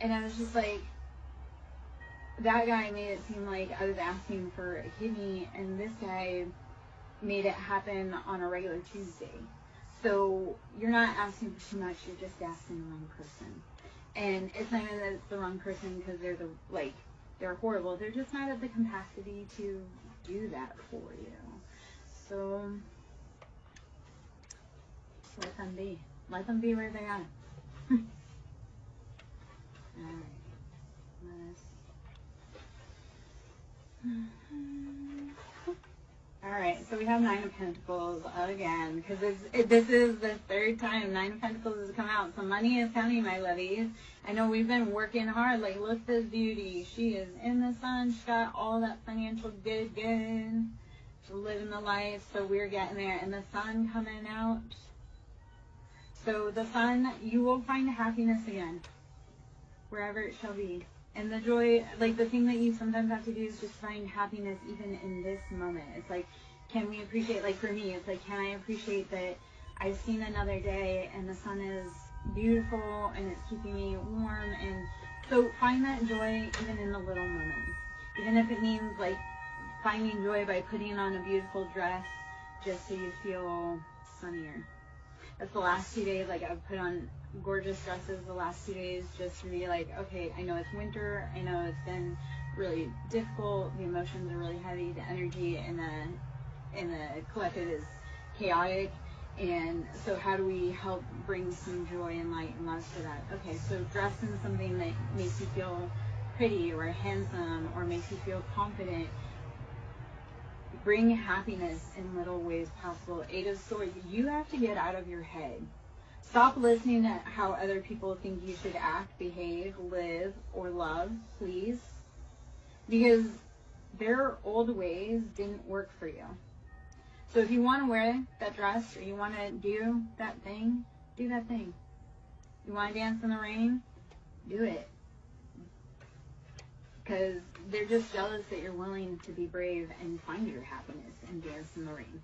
And I was just like, that guy made it seem like I was asking for a kidney, and this guy made it happen on a regular Tuesday. So you're not asking for too much, you're just asking the wrong person. And it's not even that it's the wrong person because they're horrible. They're just not at the capacity to do that for you. So let them be. Let them be where they are. Alright. Alright, so we have Nine of Pentacles again, because this is the third time Nine of Pentacles has come out. So money is coming, my lovies. I know we've been working hard. Like, look at this beauty. She is in the sun. She's got all that financial good. She's living the life. So we're getting there. And the sun coming out. So the sun, you will find happiness again, wherever it shall be. And the joy, like the thing that you sometimes have to do is just find happiness even in this moment. It's like, can we appreciate, like for me, it's like, can I appreciate that I've seen another day and the sun is beautiful and it's keeping me warm. And so find that joy even in the little moments. Even if it means like finding joy by putting on a beautiful dress just so you feel sunnier. That's the last 2 days, like I've put on gorgeous dresses the last 2 days just to be like, okay, I know it's winter, I know it's been really difficult, the emotions are really heavy, the energy in the collective is chaotic, and so how do we help bring some joy and light and love to that? Okay, so dress in something that makes you feel pretty or handsome or makes you feel confident. Bring happiness in little ways possible. Eight of Swords, you have to get out of your head. Stop listening to how other people think you should act, behave, live, or love, please. Because their old ways didn't work for you. So if you want to wear that dress or you want to do that thing, do that thing. You want to dance in the rain? Do it. Because they're just jealous that you're willing to be brave and find your happiness and dance in the rain.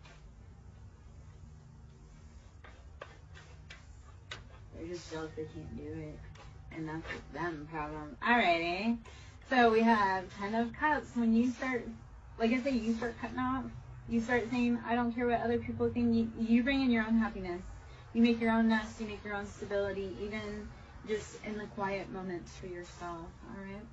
They're just jealous they can't do it. And that's them problem. Alrighty. So we have Ten of Cups. When you start, like I say, you start cutting off. You start saying, I don't care what other people think. You bring in your own happiness. You make your own nest. You make your own stability. Even just in the quiet moments for yourself. Alright?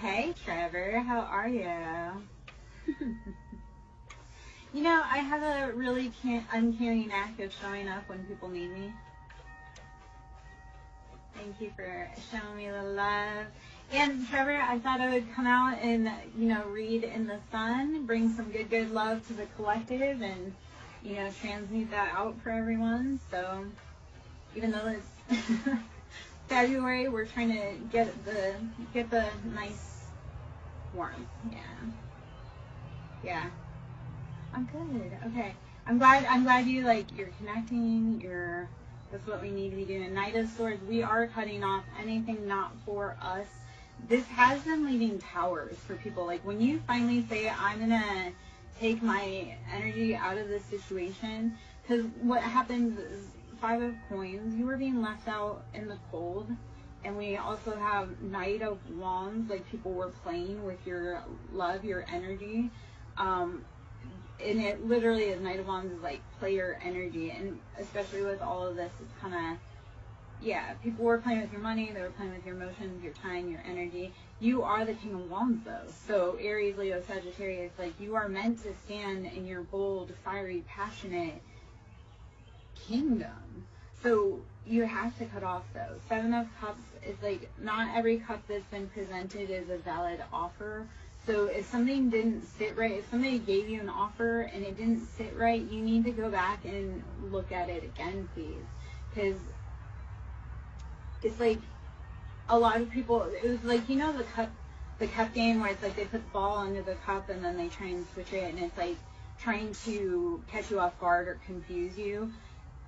Hey Trevor, how are you? You know, I have a really uncanny knack of showing up when people need me. Thank you for showing me the love. And Trevor, I thought I would come out and, you know, read in the sun, bring some good love to the collective and, you know, transmute that out for everyone. So, even though it's February, we're trying to get the nice warmth. Yeah. I'm good. Okay. I'm glad you you're connecting. That's what we need to be doing. Knight of Swords, we are cutting off anything not for us. This has been leaving towers for people. Like when you finally say, I'm gonna take my energy out of this situation, because what happens is Five of Coins, you were being left out in the cold. And we also have Knight of Wands, like people were playing with your love, your energy. And it literally is, Knight of Wands is like player energy. And especially with all of this, it's kind of, yeah, people were playing with your money, they were playing with your emotions, your time, your energy. You are the King of Wands though. So Aries, Leo, Sagittarius, like you are meant to stand in your bold, fiery, passionate kingdom. So you have to cut off those. Seven of Cups is like, not every cup that's been presented is a valid offer. So if something didn't sit right, if somebody gave you an offer and it didn't sit right, you need to go back and look at it again, please. Because it's like a lot of people, it was like, you know, the cup game where it's like they put the ball under the cup and then they try and switch it and it's like trying to catch you off guard or confuse you.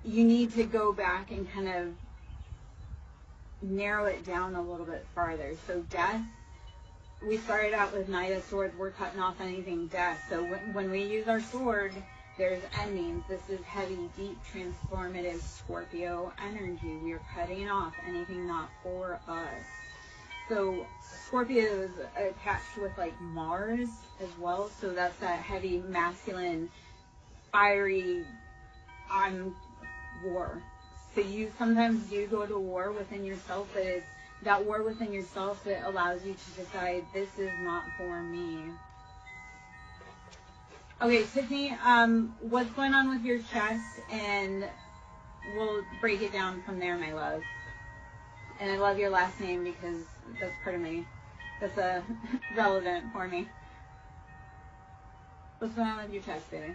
You need to go back and kind of narrow it down a little bit farther. So death, we started out with Knight of Swords. We're cutting off anything death. So when we use our sword, there's endings. This is heavy, deep, transformative Scorpio energy. We are cutting off anything not for us. So Scorpio is attached with like Mars as well. So that's that heavy, masculine, fiery, on war. So you sometimes do go to war within yourself, but it's that war within yourself that allows you to decide, this is not for me. Okay, Tiffany, what's going on with your chest? And we'll break it down from there, my love. And I love your last name because that's part of me. That's relevant for me. What's going on with your chest, baby?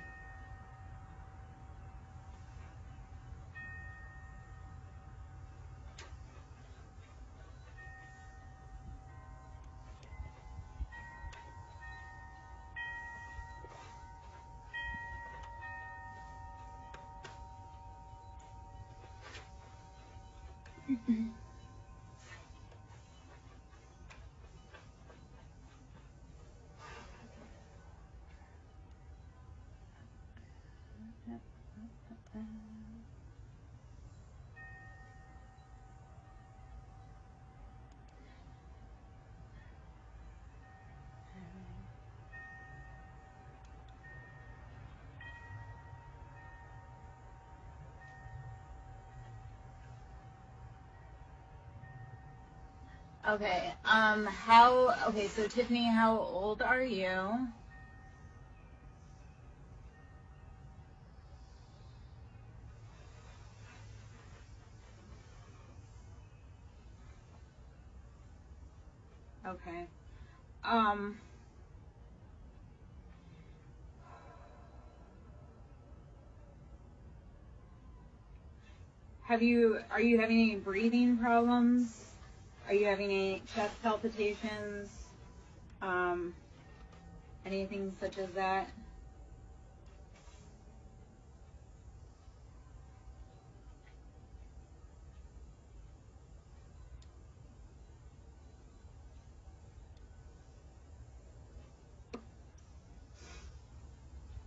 Okay, okay, so Tiffany, how old are you? Okay. Are you having any breathing problems? Are you having any chest palpitations? Anything such as that?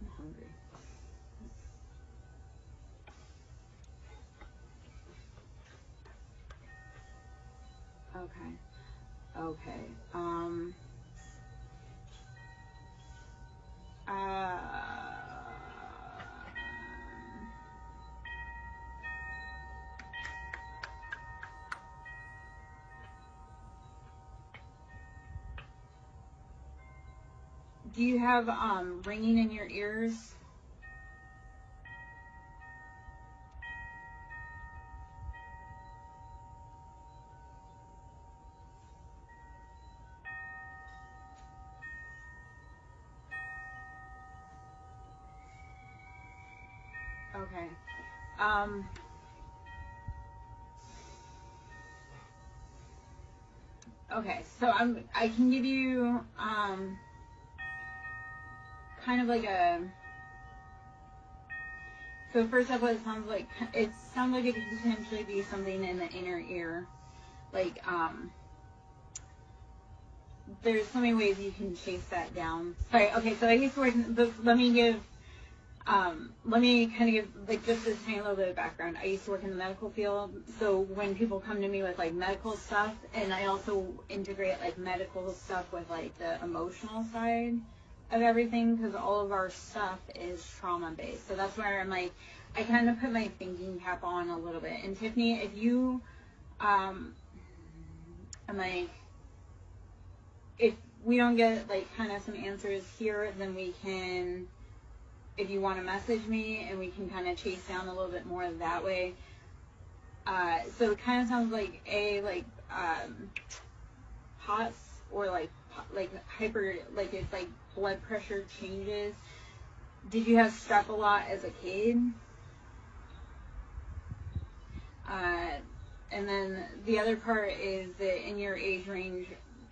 I'm hungry. Okay. Okay. Do you have ringing in your ears? Okay. Okay, so I can give you kind of like a, so first off, it sounds like it could potentially be something in the inner ear. Like there's so many ways you can chase that down. Sorry, okay, so I used to work let me kind of give, like, just this tiny little bit of background. I used to work in the medical field, so when people come to me with, like, medical stuff, and I also integrate, like, medical stuff with, like, the emotional side of everything, because all of our stuff is trauma-based. So that's where I'm, like, I kind of put my thinking cap on a little bit. And Tiffany, if you, I'm like, if we don't get, like, kind of some answers here, then we can, if you want to message me, and we can kind of chase down a little bit more that way. So it kind of sounds like POTS, or like hyper, like it's like blood pressure changes. Did you have strep a lot as a kid? And then the other part is that in your age range,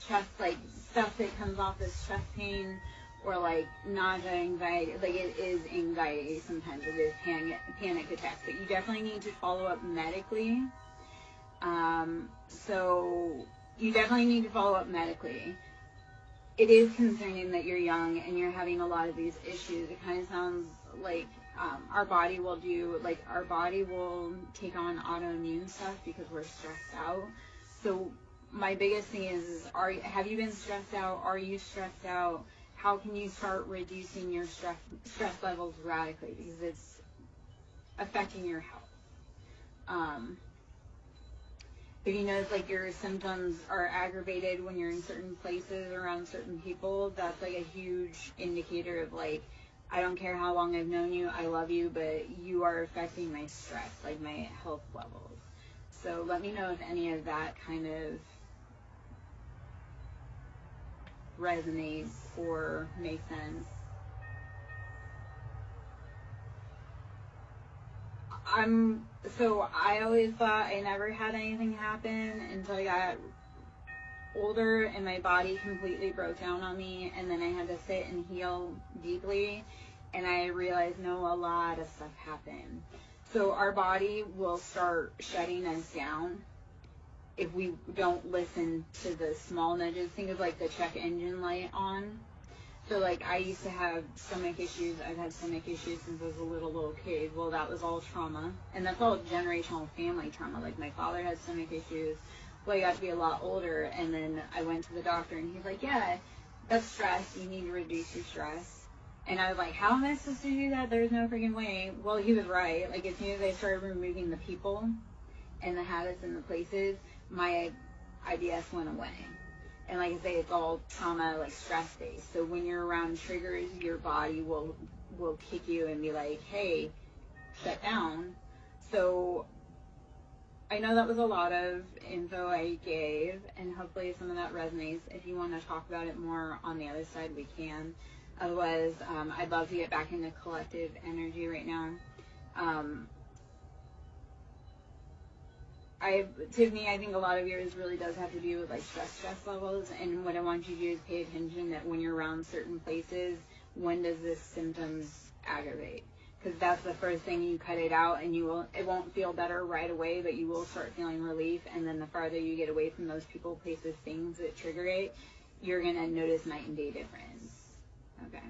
chest, like stuff that comes off as chest pain, or like nausea, anxiety, like it is anxiety sometimes, it is panic attacks, but you definitely need to follow up medically. So you definitely need to follow up medically. it is concerning that you're young and you're having a lot of these issues. It kind of sounds like our body will take on autoimmune stuff because we're stressed out. So my biggest thing is have you been stressed out? Are you stressed out? How can you start reducing your stress levels radically, because it's affecting your health. If you notice like your symptoms are aggravated when you're in certain places around certain people, that's like a huge indicator of like, I don't care how long I've known you, I love you, but you are affecting my stress, like my health levels. So let me know if any of that kind of resonates or makes sense. So I always thought I never had anything happen until I got older and my body completely broke down on me, and then I had to sit and heal deeply, and I realized, no, a lot of stuff happened. So our body will start shutting us down if we don't listen to the small nudges. Think of like the check engine light on. So like I used to have stomach issues. I've had stomach issues since I was a little kid. Well, that was all trauma, and that's all generational family trauma. Like my father had stomach issues. Well, I got to be a lot older, and then I went to the doctor, and he's like, yeah, that's stress. You need to reduce your stress. And I was like, how am I supposed to do that? There's no freaking way. Well, he was right. Like as soon as I started removing the people and the habits and the places, my IBS went away. And like I say, it's all trauma, like stress-based. So when you're around triggers, your body will kick you and be like, hey, shut down. So I know that was a lot of info I gave, and hopefully some of that resonates. If you want to talk about it more on the other side, we can. Otherwise, I'd love to get back into collective energy right now. To me, I think a lot of yours really does have to do with like stress levels, and what I want you to do is pay attention that when you're around certain places, when does this symptoms aggravate? Because that's the first thing. You cut it out, and it won't feel better right away, but you will start feeling relief. And then the farther you get away from those people, places, things that trigger it, you're gonna notice night and day difference. Okay.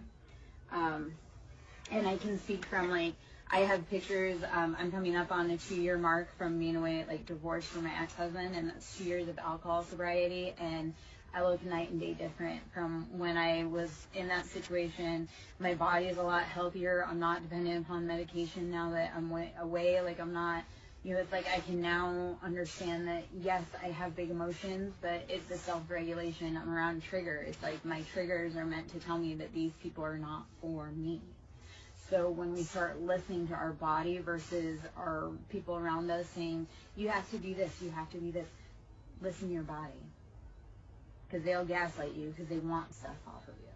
And I can speak from like, I have pictures. I'm coming up on the 2-year mark from being away, like divorced from my ex-husband, and that's 2 years of alcohol sobriety. And I look night and day different from when I was in that situation. My body is a lot healthier. I'm not dependent upon medication now that I'm away. Like I'm not, it's like I can now understand that, yes, I have big emotions, but it's the self-regulation. I'm around triggers. Like my triggers are meant to tell me that these people are not for me. So when we start listening to our body versus our people around us saying, you have to do this, you have to do this, listen to your body. Because they'll gaslight you because they want stuff off of you.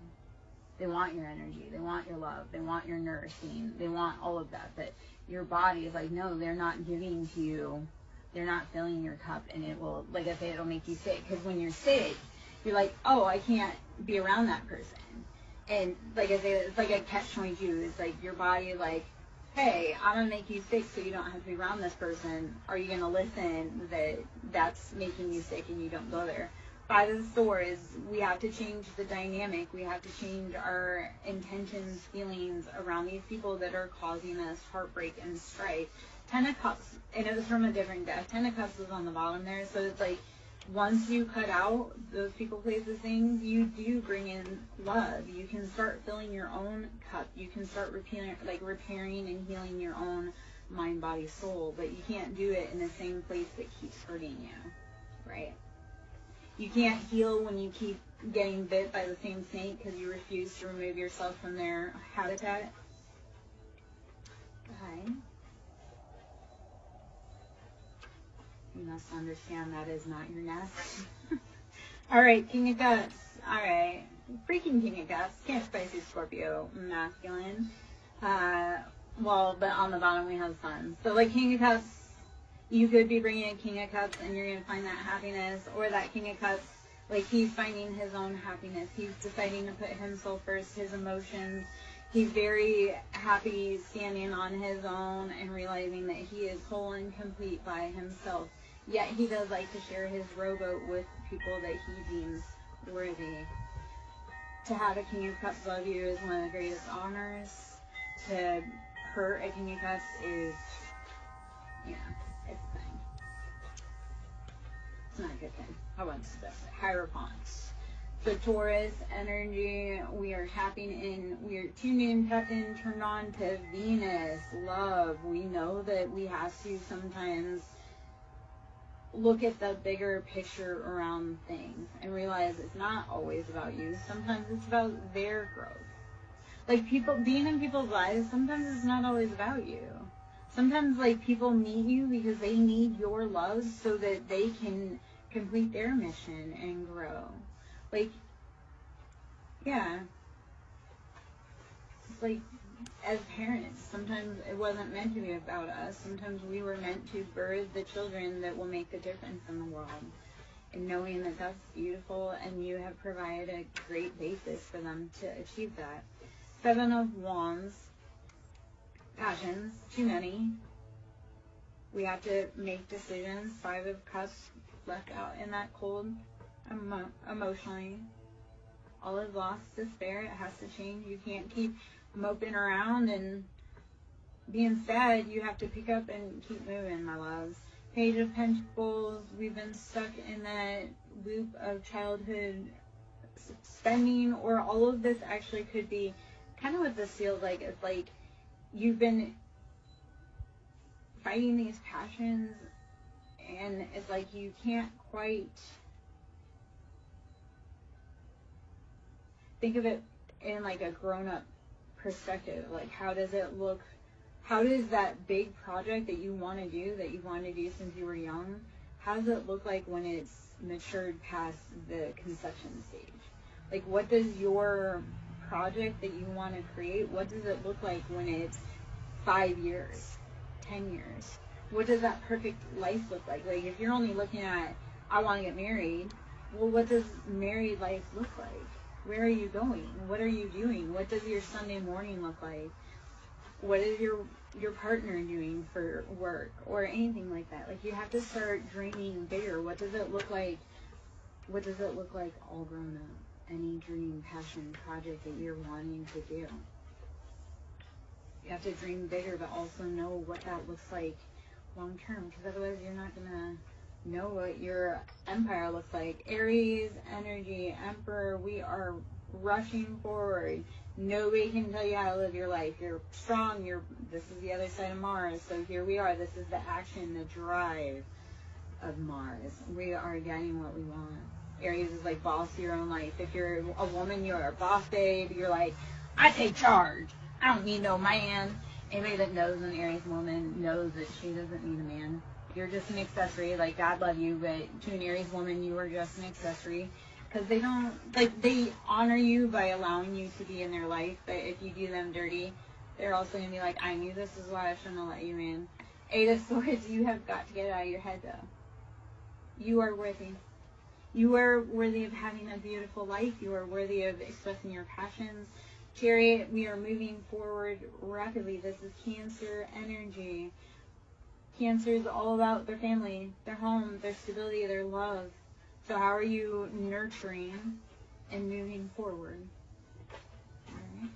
They want your energy. They want your love. They want your nourishing. They want all of that. But your body is like, no, they're not giving to you. They're not filling your cup. And it will, like I say, it'll make you sick. Because when you're sick, you're like, oh, I can't be around that person. And like I say, it's like a catch-22. It's like your body is like, hey, I'm going to make you sick so you don't have to be around this person. Are you going to listen that that's making you sick and you don't go there? By the store is we have to change the dynamic. We have to change our intentions, feelings around these people that are causing us heartbreak and strife. 10 of Cups, and it was from a different deck. 10 of Cups was on the bottom there. So it's like once you cut out those people, places, things, you do bring in love. You can start filling your own cup. You can start repairing and healing your own mind, body, soul. But you can't do it in the same place that keeps hurting you, right? You can't heal when you keep getting bit by the same snake because you refuse to remove yourself from their habitat. Okay. You must understand that is not your nest. All right, King of Cups. All right. Freaking King of Cups. Cancer, Pisces, Scorpio, masculine. But on the bottom we have Sun. So like King of Cups, you could be bringing a King of Cups and you're going to find that happiness, or that King of Cups, like he's finding his own happiness. He's deciding to put himself first, his emotions. He's very happy standing on his own and realizing that he is whole and complete by himself. Yet he does like to share his rowboat with people that he deems worthy. To have a King of Cups love you is one of the greatest honors. To hurt a King of Cups is, yeah, it's a thing. It's not a good thing. How about this? Hierophant. So Taurus energy, we are tapping in, we are tuned in, tapped in, turned on to Venus, love. We know that we have to sometimes look at the bigger picture around things and realize it's not always about you. Sometimes it's about their growth. Like people, being in people's lives, sometimes it's not always about you. Sometimes like people need you because they need your love so that they can complete their mission and grow. Like, yeah. It's like, as parents, sometimes it wasn't meant to be about us. Sometimes we were meant to birth the children that will make the difference in the world. And knowing that that's beautiful and you have provided a great basis for them to achieve that. 7 of Wands. Passions. Too many. We have to make decisions. 5 of Cups left out in that cold emotionally. All is lost, despair. It has to change. You can't keep moping around and being sad. You have to pick up and keep moving, my loves. Page of Pentacles. We've been stuck in that loop of childhood spending, or all of this actually could be kind of what this feels like. It's like you've been fighting these passions and it's like you can't quite think of it in like a grown-up perspective. Like, how does it look? How does that big project that you want to do, that you wanted to do since you were young, how does it look like when it's matured past the conception stage? Like, what does your project that you want to create, what does it look like when it's 5 years, 10 years? What does that perfect life look like? Like, if you're only looking at, I want to get married, well, what does married life look like? Where are you going? What are you doing? What does your Sunday morning look like? What is your partner doing for work or anything like that? Like, you have to start dreaming bigger. What does it look like? What does it look like all grown up? Any dream, passion, project that you're wanting to do. You have to dream bigger, but also know what that looks like long term, because otherwise you're not going to know what your empire looks like. Aries energy, Emperor, we are rushing forward. Nobody can tell you how to live your life. You're strong. This is the other side of Mars. So here we are. This is the action, the drive of Mars. We are getting what we want. Aries is like boss your own life. If you're a woman, you're a boss babe. You're like, I take charge. I don't need no man. Anybody that knows an Aries woman knows that she doesn't need a man. You're just an accessory. Like, God love you, but to an Aries woman, you are just an accessory. Because they don't, like, they honor you by allowing you to be in their life, but if you do them dirty, they're also going to be like, I knew this is why I shouldn't have let you in. 8 of Swords, you have got to get it out of your head, though. You are worthy. You are worthy of having a beautiful life. You are worthy of expressing your passions. Chariot, we are moving forward rapidly. This is Cancer energy. Cancer is all about their family, their home, their stability, their love. So how are you nurturing and moving forward? All right.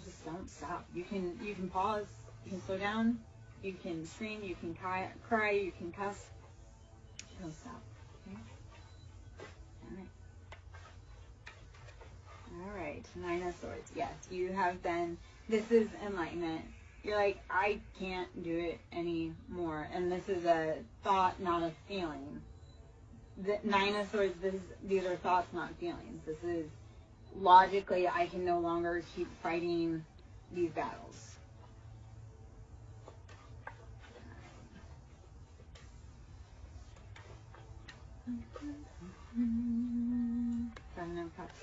Just don't stop. You can pause. You can slow down. You can scream. You can cry. You can cuss. Don't stop. Okay? All right. 9 of Swords. Yes, you have been. This is enlightenment. You're like, I can't do it anymore. And this is a thought, not a feeling. The 9 of Swords, these are thoughts, not feelings. This is logically, I can no longer keep fighting these battles. Seven of Cups.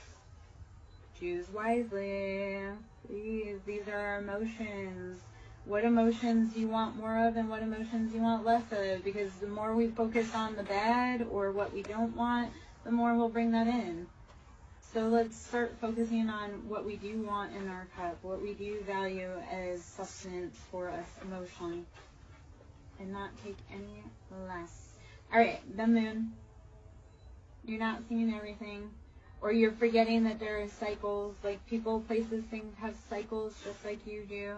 Choose wisely. Please, these are our emotions. What emotions you want more of and what emotions you want less of, because the more we focus on the bad or what we don't want, the more we'll bring that in. So let's start focusing on what we do want in our cup, what we do value as sustenance for us emotionally, and not take any less. All right, the moon. You're not seeing everything. Or you're forgetting that there are cycles, like people, places, things have cycles just like you do.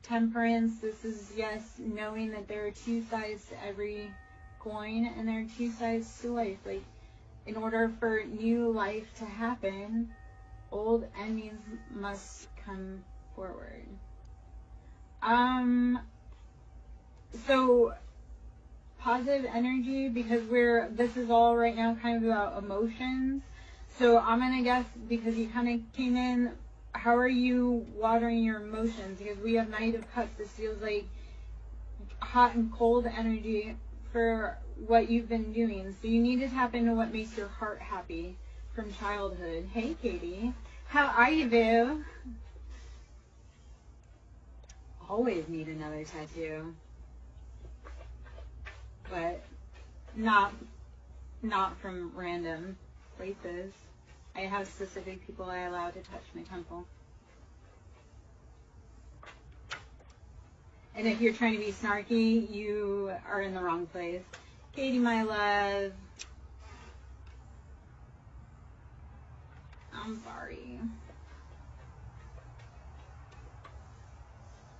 Temperance, this is, yes, knowing that there are two sides to every coin, and there are two sides to life. Like, in order for new life to happen, old enemies must come forward. So positive energy, because this is all right now kind of about emotions. So I'm going to guess, because you kind of came in, how are you watering your emotions? Because we have Knight of Cups. This feels like hot and cold energy for what you've been doing. So you need to tap into what makes your heart happy from childhood. Hey, Katie. How are you, boo? Always need another tattoo. But not from random places. I have specific people I allow to touch my temple. And if you're trying to be snarky, you are in the wrong place. Katie, my love. I'm sorry.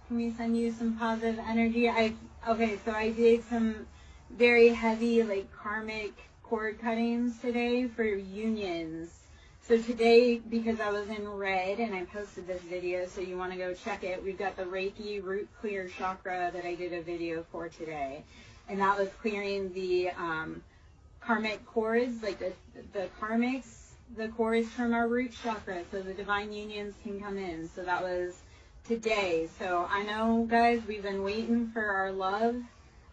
Can we send you some positive energy? Okay, so I did some very heavy, like, karmic cord cuttings today for unions. So today, because I was in red and I posted this video, so you want to go check it, we've got the Reiki root clear chakra that I did a video for today. And that was clearing the karmic cords, like the karmics, the cords from our root chakra, so the divine unions can come in. So that was today. So I know, guys, we've been waiting for our love.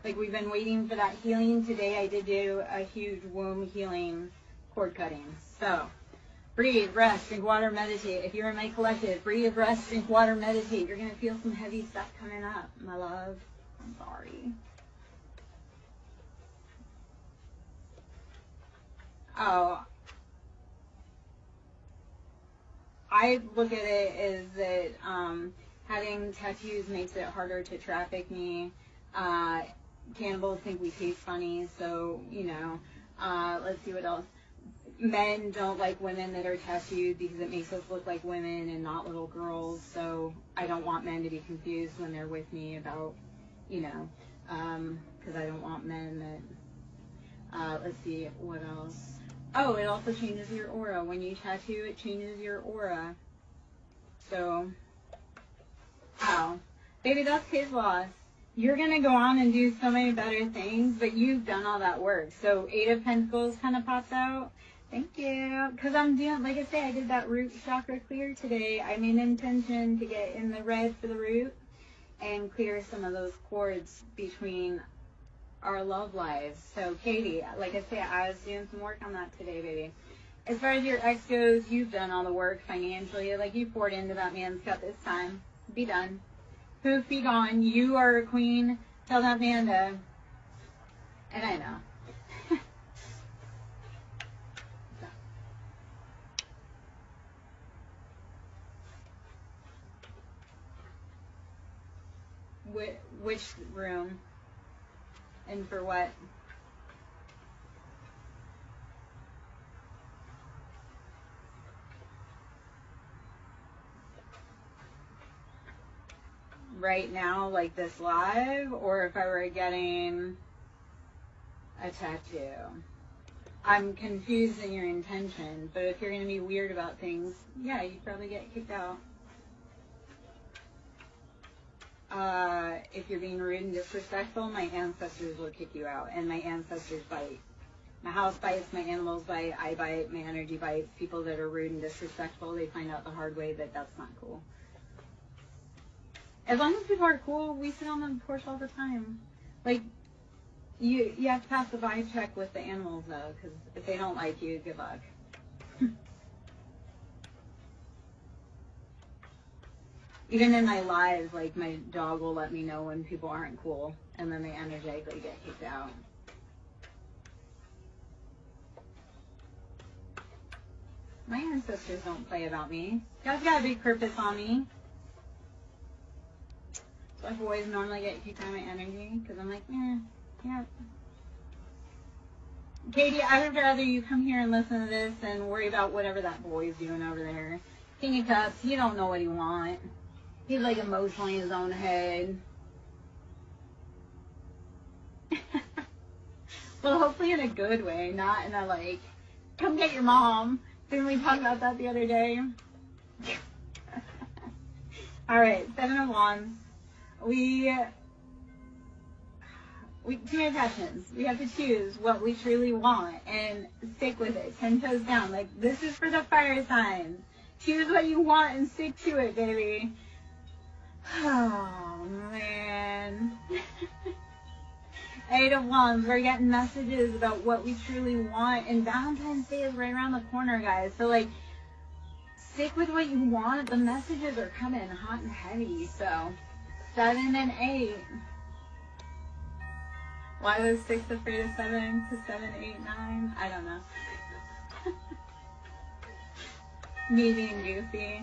Like, we've been waiting for that healing. Today I did do a huge womb healing cord cutting. So breathe, rest, drink water, meditate. If you're in my collective, breathe, rest, drink water, meditate. You're going to feel some heavy stuff coming up, my love. I'm sorry. Oh, I look at it as that having tattoos makes it harder to traffic me. Cannibals think we taste funny, so, you know, let's see what else. Men don't like women that are tattooed because it makes us look like women and not little girls, so I don't want men to be confused when they're with me about, you know, because I don't want men that, let's see, what else. Oh, it also changes your aura. When you tattoo, it changes your aura. So, wow. Baby, that's his loss. You're going to go on and do so many better things, but you've done all that work. So, Eight of Pentacles kind of pops out. Thank you. Because I'm doing, like I say, I did that root chakra clear today. I made an intention to get in the red for the root and clear some of those cords between our love lives. So, Katie, like I say, I was doing some work on that today, baby. As far as your ex goes, you've done all the work financially. Like, you poured into that man's cup this time. Be done. Poof, be gone. You are a queen. Tell that man to. And I know. Which room? And for what? Right now, like this live, or if I were getting a tattoo? I'm confused in your intention, but if you're going to be weird about things, yeah, you'd probably get kicked out. If you're being rude and disrespectful, my ancestors will kick you out, and my ancestors bite. My house bites, my animals bite, I bite, my energy bites. People that are rude and disrespectful, they find out the hard way that that's not cool. As long as people are cool, we sit on the porch all the time. Like, you have to pass the vibe check with the animals, though, because if they don't like you, good luck. Even in my lives, like, my dog will let me know when people aren't cool, and then they energetically get kicked out. My ancestors don't play about me. God's got a big purpose on me. So I always normally get kicked out of my energy, because I'm like, yeah. Katie, I would rather you come here and listen to this and worry about whatever that boy's doing over there. King of Cups, you don't know what he wants. He's like emotionally in his own head. Well, hopefully in a good way, not in a like, come get your mom. Didn't we talk about that the other day? Alright, Seven of Wands. Two attachments. We have to choose what we truly want and stick with it. 10 toes down. Like, this is for the fire signs. Choose what you want and stick to it, baby. Oh, man. 8 of Wands. We're getting messages about what we truly want. And Valentine's Day is right around the corner, guys. So, like, stick with what you want. The messages are coming hot and heavy. So, 7 and 8. Why was 6 afraid of 7 to 7, 8, 9? I don't know. Me being goofy.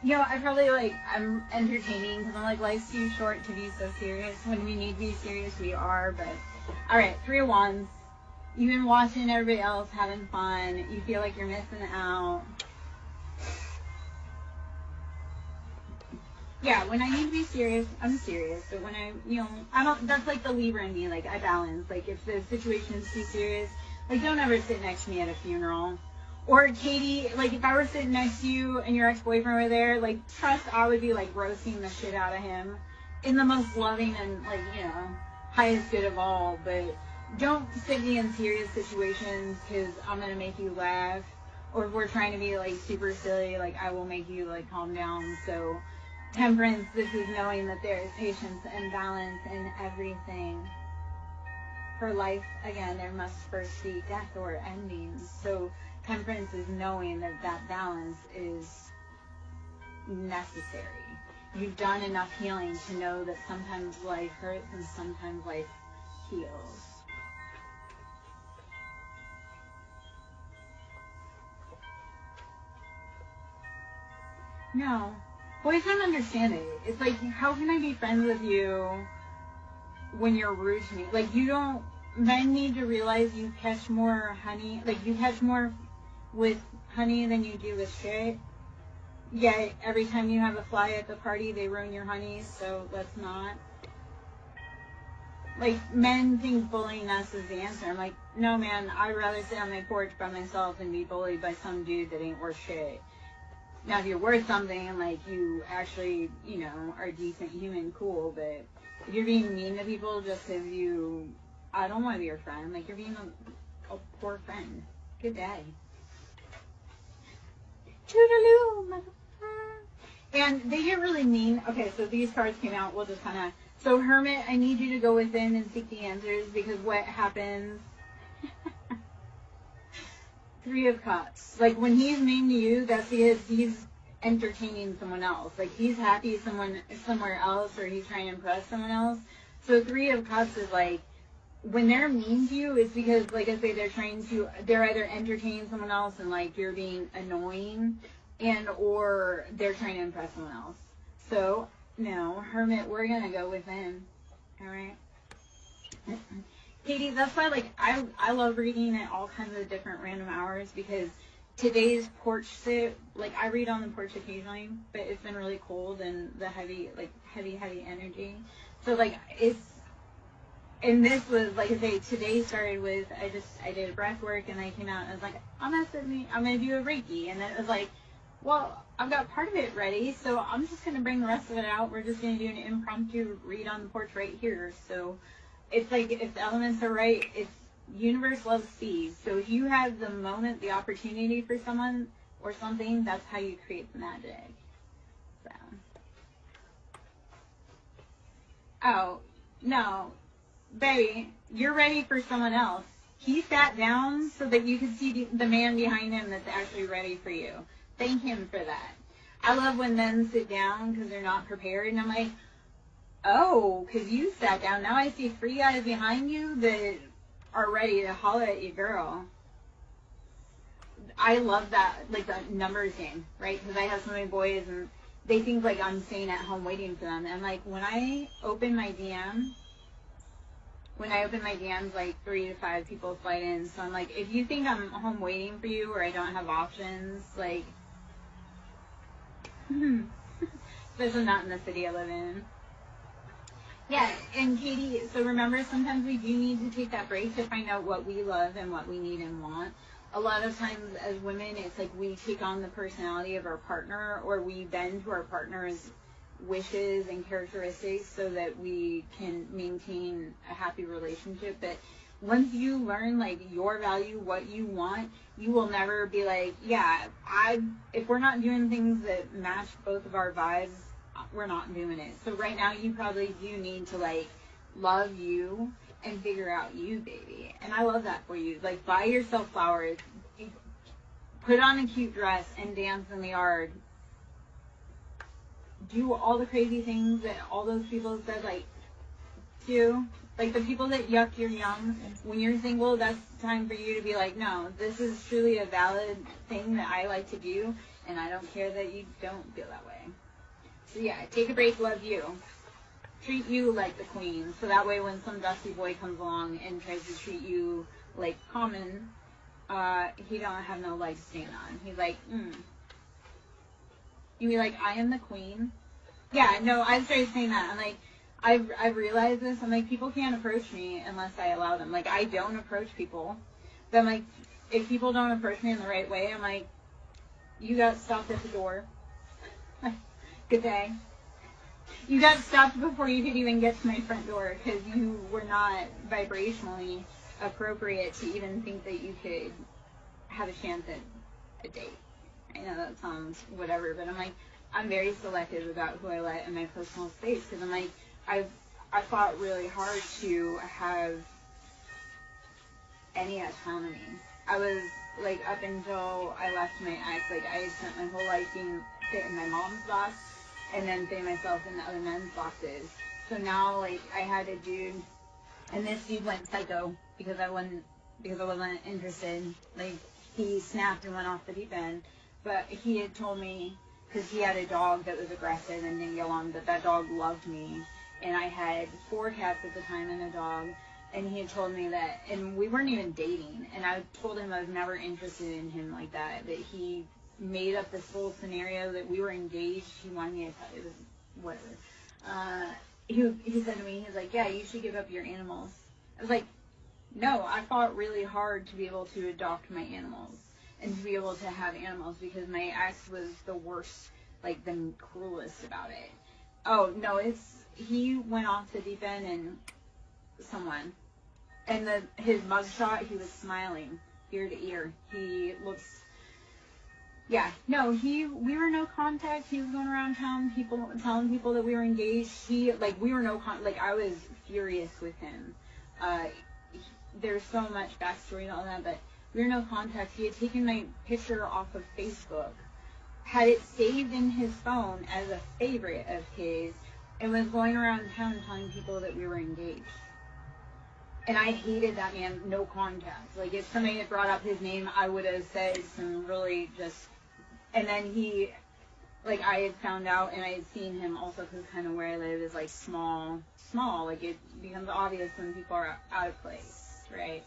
You know, I probably, like, I'm entertaining because I'm like, life's too short to be so serious. When we need to be serious, we are, but... Alright, 3 of Wands. You've been watching everybody else having fun. You feel like you're missing out. Yeah, when I need to be serious, I'm serious. But when that's like the Libra in me. Like, I balance. Like, if the situation is too serious, like, don't ever sit next to me at a funeral. Or, Katie, like, if I were sitting next to you and your ex-boyfriend were there, like, trust I would be, like, roasting the shit out of him in the most loving and, like, highest good of all. But don't sit me in serious situations because I'm going to make you laugh. Or if we're trying to be, like, super silly, like, I will make you, like, calm down. So... Temperance, this is knowing that there is patience and balance in everything. For life, again, there must first be death or endings. So temperance is knowing that that balance is necessary. You've done enough healing to know that sometimes life hurts and sometimes life heals. No. Boys don't understand it. It's like, how can I be friends with you when you're rude to me? Like, men need to realize you catch more honey, like, you catch more with honey than you do with shit. Yet, every time you have a fly at the party, they ruin your honey, so let's not. Like, men think bullying us is the answer. I'm like, no, man, I'd rather sit on my porch by myself than be bullied by some dude that ain't worth shit. Now, if you're worth something, like, you actually, are a decent human, cool, but if you're being mean to people just because I don't want to be your friend, like, you're being a poor friend. Good day. Toodaloo, motherfucker. And they get really mean. Okay, so these cards came out, we'll just kind of, so Hermit, I need you to go within and seek the answers, because what happens... 3 of Cups. Like, when he's mean to you, that's because he's entertaining someone else. Like, he's happy somewhere else, or he's trying to impress someone else. So 3 of Cups is like, when they're mean to you, it's because, like I say, they're either entertaining someone else and, like, you're being annoying, or they're trying to impress someone else. So, no, Hermit, we're gonna go within. Alright? Katie, that's why, like, I love reading at all kinds of different random hours, because today's porch sit, like, I read on the porch occasionally, but it's been really cold and the heavy energy. So, like, and this was, like I say, today started with, I did breath work, and I came out and I was like, I'm going to do a Reiki. And then it was like, well, I've got part of it ready, so I'm just going to bring the rest of it out. We're just going to do an impromptu read on the porch right here. So, it's like, if the elements are right, universe loves speed. So if you have the moment, the opportunity for someone or something, that's how you create the magic. So. Oh, no. Baby, you're ready for someone else. He sat down so that you could see the man behind him that's actually ready for you. Thank him for that. I love when men sit down because they're not prepared, and I'm like, oh, because you sat down. Now I see 3 guys behind you that are ready to holler at you, girl. I love that, like, the numbers game, right? Because I have so many boys, and they think, like, I'm staying at home waiting for them. And, like, when I open my DM, when I open my DMs, like 3 to 5 people slide in. So I'm like, if you think I'm home waiting for you or I don't have options, like, especially not in the city I live in. Yeah, and Katie, so remember, sometimes we do need to take that break to find out what we love and what we need and want. A lot of times as women, it's like we take on the personality of our partner, or we bend to our partner's wishes and characteristics so that we can maintain a happy relationship. But once you learn, like, your value, what you want, you will never be like, yeah, if we're not doing things that match both of our vibes, we're not doing it. So right now you probably do need to, like, love you and figure out you, baby. And I love that for you. Like, buy yourself flowers, put on a cute dress and dance in the yard. Do all the crazy things that all those people said, like, do. Like, the people that yuck your yum, when you're single, that's time for you to be like, no, this is truly a valid thing that I like to do, and I don't care that you don't feel that way. So yeah, take a break, love you. Treat you like the queen, so that way when some dusty boy comes along and tries to treat you like common, he don't have no leg to stand on. He's like, You be like, I am the queen? Yeah, no, I started saying that. I'm like, I've realized this. I'm like, people can't approach me unless I allow them. Like, I don't approach people. But I'm like, if people don't approach me in the right way, I'm like, you got stopped at the door. Good day. You got stopped before you could even get to my front door because you were not vibrationally appropriate to even think that you could have a chance at a date. I know that sounds whatever, but I'm like, I'm very selective about who I let in my personal space because I'm like, I fought really hard to have any autonomy. I was like, up until I left my ex, like, I had spent my whole life being fit in my mom's box and then fit myself in the other men's boxes. So now, like, I had a dude, and this dude went psycho because I wasn't interested. Like, he snapped and went off the deep end. But he had told me, because he had a dog that was aggressive and didn't get along, but that dog loved me. And I had 4 cats at the time and a dog. And he had told me that, and we weren't even dating. And I told him I was never interested in him like that. That he made up this whole scenario that we were engaged. He wanted me to tell it was whatever. He said to me, he's like, yeah, you should give up your animals. I was like, no, I fought really hard to be able to adopt my animals and to be able to have animals because my ex was the worst, like the cruelest about it. Oh, no, he went off the deep end and someone. And his mugshot, he was smiling ear to ear. He looks, yeah, no, we were no contact. He was going around telling people that we were engaged. We were no contact. Like, I was furious with him. There's so much backstory and all that, but we were no contact. He had taken my picture off of Facebook, had it saved in his phone as a favorite of his, and was going around town telling people that we were engaged. And I hated that man, no contact. Like, if somebody had brought up his name, I would have said some really just... And then he... Like, I had found out, and I had seen him also, because kind of where I live is, like, small. Like, it becomes obvious when people are out of place, right?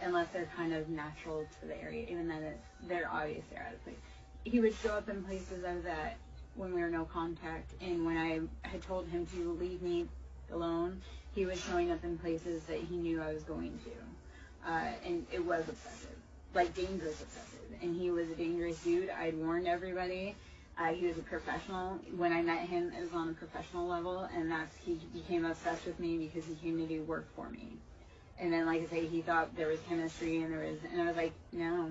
Unless they're kind of natural to the area. Even then, they're obvious they're out of place. He would show up in places I was at when we were no contact, and when I had told him to leave me alone, he was showing up in places that he knew I was going to. And it was obsessive. Like, dangerous obsessive. And he was a dangerous dude. I'd warned everybody. He was a professional. When I met him, it was on a professional level, and he became obsessed with me because he came to do work for me. And then, like I say, he thought there was chemistry, and I was like, no.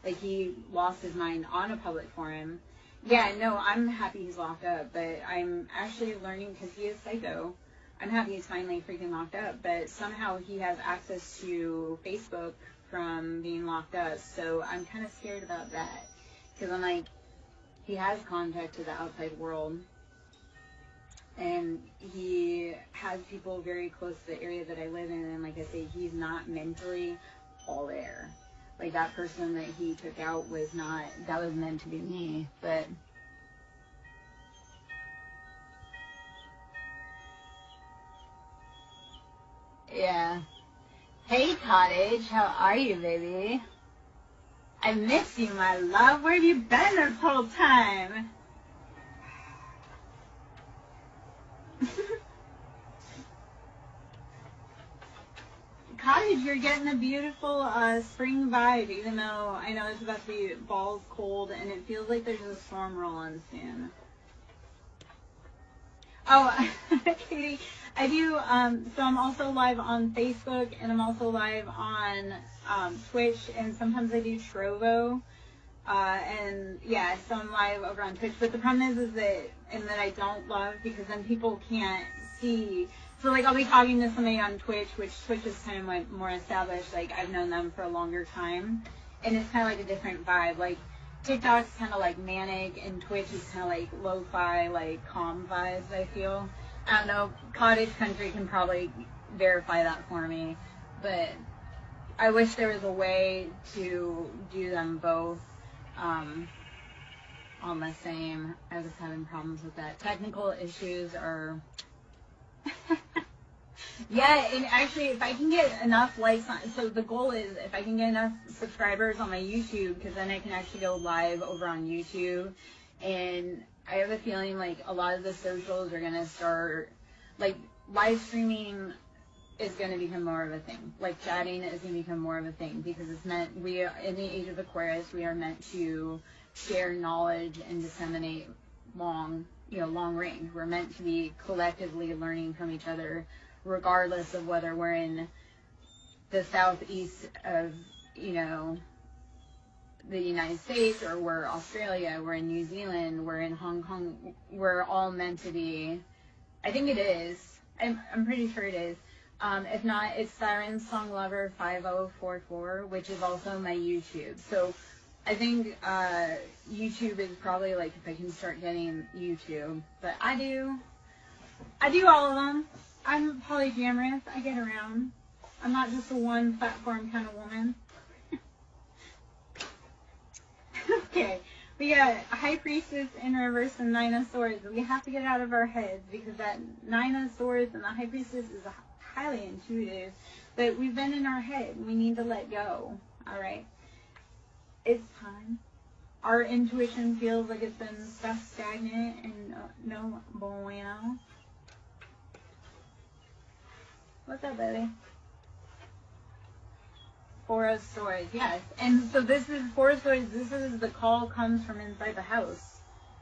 Like, he lost his mind on a public forum. Yeah, no, I'm happy he's locked up, but I'm actually learning, because he is psycho, I'm happy he's finally freaking locked up, but somehow he has access to Facebook from being locked up, so I'm kind of scared about that, because I'm like, he has contact to the outside world, and he has people very close to the area that I live in, and like I say, he's not mentally all there. Like, that person that he took out was meant to be me, but... Yeah. Hey, Cottage. How are you, baby? I miss you, my love. Where have you been this whole time? Cottage, you're getting a beautiful spring vibe, even though I know it's about to be balls cold and it feels like there's a storm rolling soon. Oh, Katie, I do, so I'm also live on Facebook and I'm also live on Twitch, and sometimes I do Trovo. And yeah, so I'm live over on Twitch, but the problem is that, and that I don't love, because then people can't see. So like I'll be talking to somebody on Twitch, which Twitch is kind of like more established, like I've known them for a longer time, and it's kind of like a different vibe. Like TikTok's kind of like manic, and Twitch is kind of like lo-fi, like calm vibes, I feel. I don't know, Cottage Country can probably verify that for me, but I wish there was a way to do them both on the same. I was having problems with that. Technical issues are... Yeah, and actually, if I can get enough likes on, so the goal is if I can get enough subscribers on my YouTube, because then I can actually go live over on YouTube, and I have a feeling like a lot of the socials are going to start, like live streaming is going to become more of a thing. Like chatting is going to become more of a thing, because it's meant, we are, in the age of Aquarius, we are meant to share knowledge and disseminate long range. We're meant to be collectively learning from each other, regardless of whether we're in the southeast of, the United States, or we're Australia, we're in New Zealand, we're in Hong Kong. We're all meant to be, I think it is, I'm pretty sure it is. If not, it's SirenSong Lover 5044, which is also my YouTube. So I think YouTube is probably like if I can start getting YouTube. But I do all of them. I'm polyamorous. I get around. I'm not just a one platform kind of woman. Okay, we got High Priestess in reverse and Nine of Swords. We have to get out of our heads, because that Nine of Swords and the High Priestess is highly intuitive, but we've been in our head and we need to let go. All right, it's time. Our intuition feels like it's been stuck stagnant and no bueno. What's up, baby? Four of Swords, yes. And so this is Four of Swords. This is the call comes from inside the house.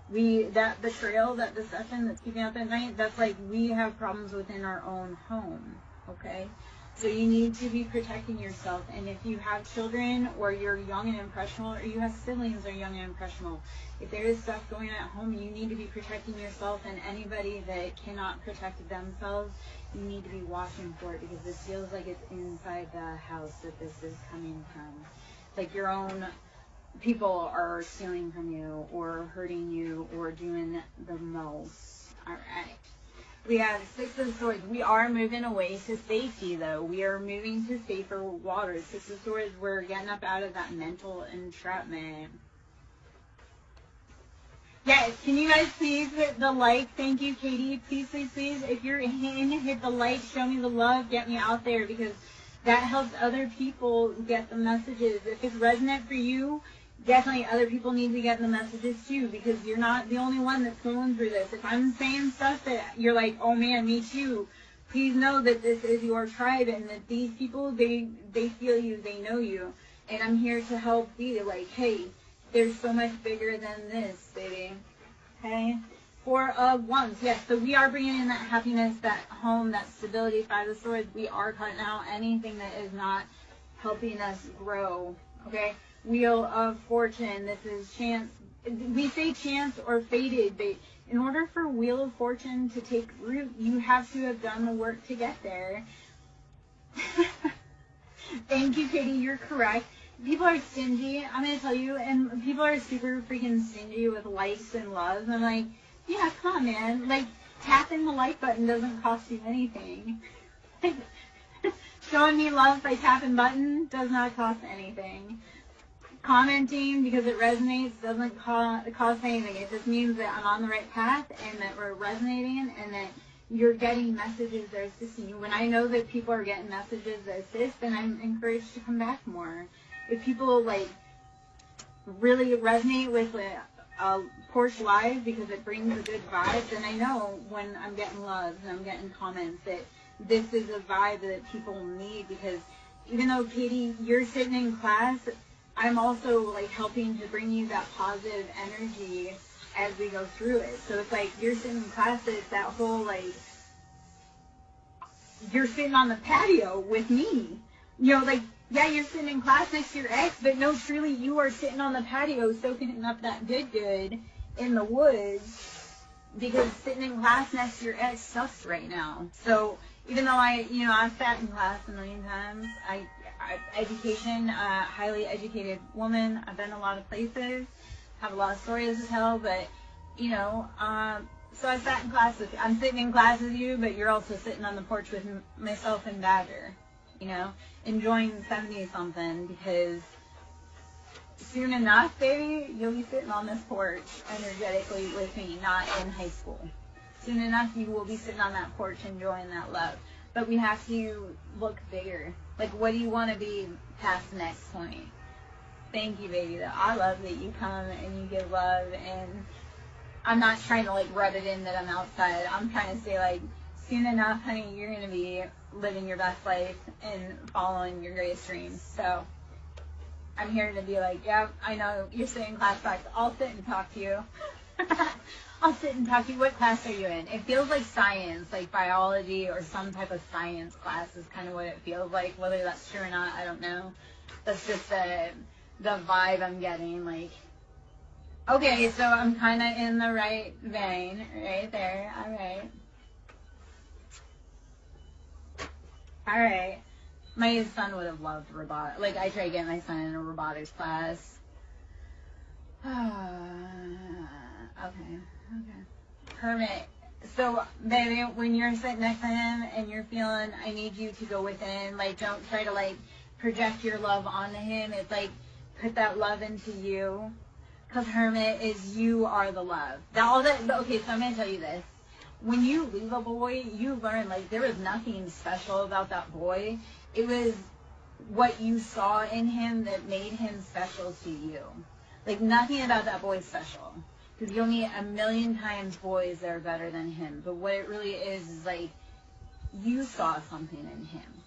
That betrayal, that deception that's keeping up at night, that's like we have problems within our own home, okay? So you need to be protecting yourself. And if you have children, or you're young and impressionable, or you have siblings that are young and impressionable, if there is stuff going on at home, you need to be protecting yourself. And anybody that cannot protect themselves, you need to be watching for it, because this feels like it's inside the house that this is coming from. Like your own people are stealing from you, or hurting you, or doing the most. All right. We have Six of Swords. We are moving away to safety, though. We are moving to safer waters. Six of Swords, we're getting up out of that mental entrapment. Yes, can you guys please hit the like? Thank you, Katie. Please, please, please. If you're in, hit the like. Show me the love. Get me out there, because that helps other people get the messages. If it's resonant for you, definitely other people need to get the messages too, because you're not the only one that's going through this. If I'm saying stuff that you're like, oh man, me too, please know that this is your tribe, and that these people, they feel you, they know you. And I'm here to help be like, hey, there's so much bigger than this, baby. Okay? Four of Wands. Yes, so we are bringing in that happiness, that home, that stability. Five of Swords. We are cutting out anything that is not helping us grow. Okay? Wheel of Fortune. This is chance. We say chance or fated, but in order for Wheel of Fortune to take root, you have to have done the work to get there. Thank you, Katie. You're correct. People are stingy, I'm going to tell you, and people are super freaking stingy with likes and loves. I'm like, yeah, come on, man. Like, tapping the like button doesn't cost you anything. Showing me love by tapping button does not cost anything. Commenting because it resonates doesn't cost anything. It just means that I'm on the right path, and that we're resonating, and that you're getting messages that are assisting you. When I know that people are getting messages that assist, then I'm encouraged to come back more. If people like really resonate with a porch live because it brings a good vibe, then I know when I'm getting loves and I'm getting comments that this is a vibe that people need, because even though, Katie, you're sitting in class, I'm also like helping to bring you that positive energy as we go through it. So it's like you're sitting in class, it's that whole like, you're sitting on the patio with me. You know, like, yeah, you're sitting in class next to your ex, but no, truly, you are sitting on the patio soaking up that good in the woods, because sitting in class next to your ex sucks right now. So even though I've sat in class a million times, education, highly educated woman, I've been a lot of places, have a lot of stories to tell, but, so I sat in class with you. I'm sitting in class with you, but you're also sitting on the porch with myself and Badger, enjoying 70-something, because soon enough, baby, you'll be sitting on this porch energetically with me, not in high school. Soon enough, you will be sitting on that porch enjoying that love. But we have to look bigger. Like, what do you want to be past the next point? Thank you, baby. I love that you come and you give love, and I'm not trying to, like, rub it in that I'm outside. I'm trying to say, like, soon enough, honey, you're going to be living your best life and following your greatest dreams. So I'm here to be like, yeah, I know you're sitting in class back. I'll sit and talk to you. I'll sit and talk to you. What class are you in? It feels like science, like biology or some type of science class is kind of what it feels like. Whether that's true or not, I don't know. That's just the vibe I'm getting. Like, okay, so I'm kind of in the right vein right there. All right. All right. My son would have loved robotics. Like, I tried getting my son in a robotics class. Okay. Hermit. So, baby, when you're sitting next to him and you're feeling, I need you to go within, like, don't try to, like, project your love onto him. It's like, put that love into you. Because Hermit is, you are the love. Okay, so I'm going to tell you this. When you leave a boy, you learn, like, there was nothing special about that boy. It was what you saw in him that made him special to you. Like, nothing about that boy is special. Because you'll meet a million times boys that are better than him. But what it really is like, you saw something in him.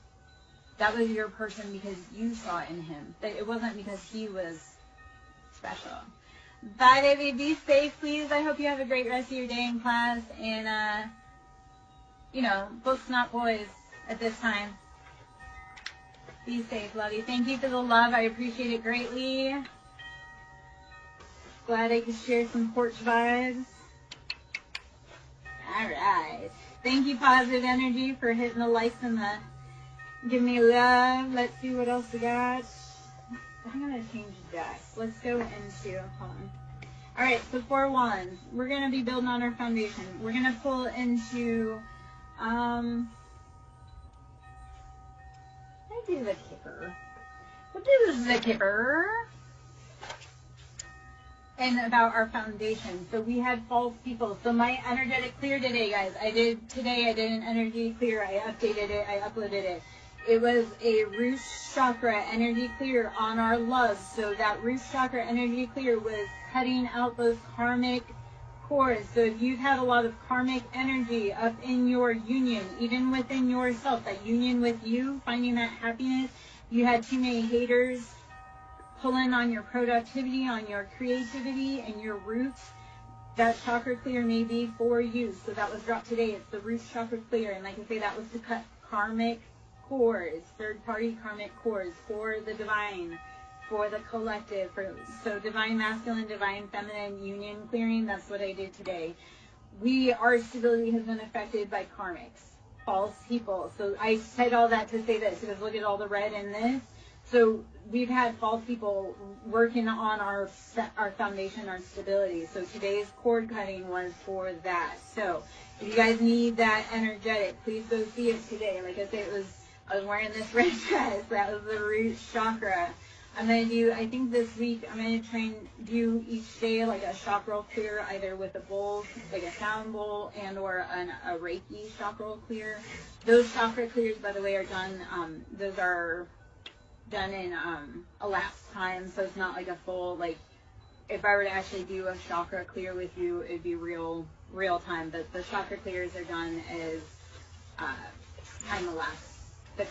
That was your person because you saw it in him. It wasn't because he was special. Bye, baby. Be safe, please. I hope you have a great rest of your day in class. And, books not boys at this time. Be safe, love you. Thank you for the love. I appreciate it greatly. Glad I could share some porch vibes. All right. Thank you, Positive Energy, for hitting the likes and the give me love. Let's see what else we got. I'm going to change decks. Let's go into, hold on. All right, so 4 wands. We're going to be building on our foundation. We're going to pull into, let's do the Kipper. We'll do the Kipper. And about our foundation. So we had false people. So my energetic clear today, guys. I did an energy clear. I updated it. I uploaded it. It was a root chakra energy clear on our love. So that root chakra energy clear was cutting out those karmic cords. So if you've had a lot of karmic energy up in your union, even within yourself, that union with you, finding that happiness, you had too many haters, pulling on your productivity, on your creativity, and your roots, that chakra clear may be for you. So that was dropped today. It's the root chakra clear. And like I say, that was to cut karmic cords, third-party karmic cords for the divine, for the collective. So divine masculine, divine feminine union clearing, that's what I did today. Our stability has been affected by karmics, false people. So I said all that to say this, because look at all the red in this. So we've had false people working on our foundation, our stability. So today's cord cutting was for that. So if you guys need that energetic, please go see it today. Like I said, I was wearing this red dress. That was the root chakra. I'm going to do, I think this week, I'm going to do each day like a chakra clear, either with a bowl, like a sound bowl, and or a Reiki chakra clear. Those chakra clears, by the way, are done, those are done in elapsed time, so it's not like a full, like, if I were to actually do a chakra clear with you, it'd be real time, but the chakra clears are done as time elapsed, but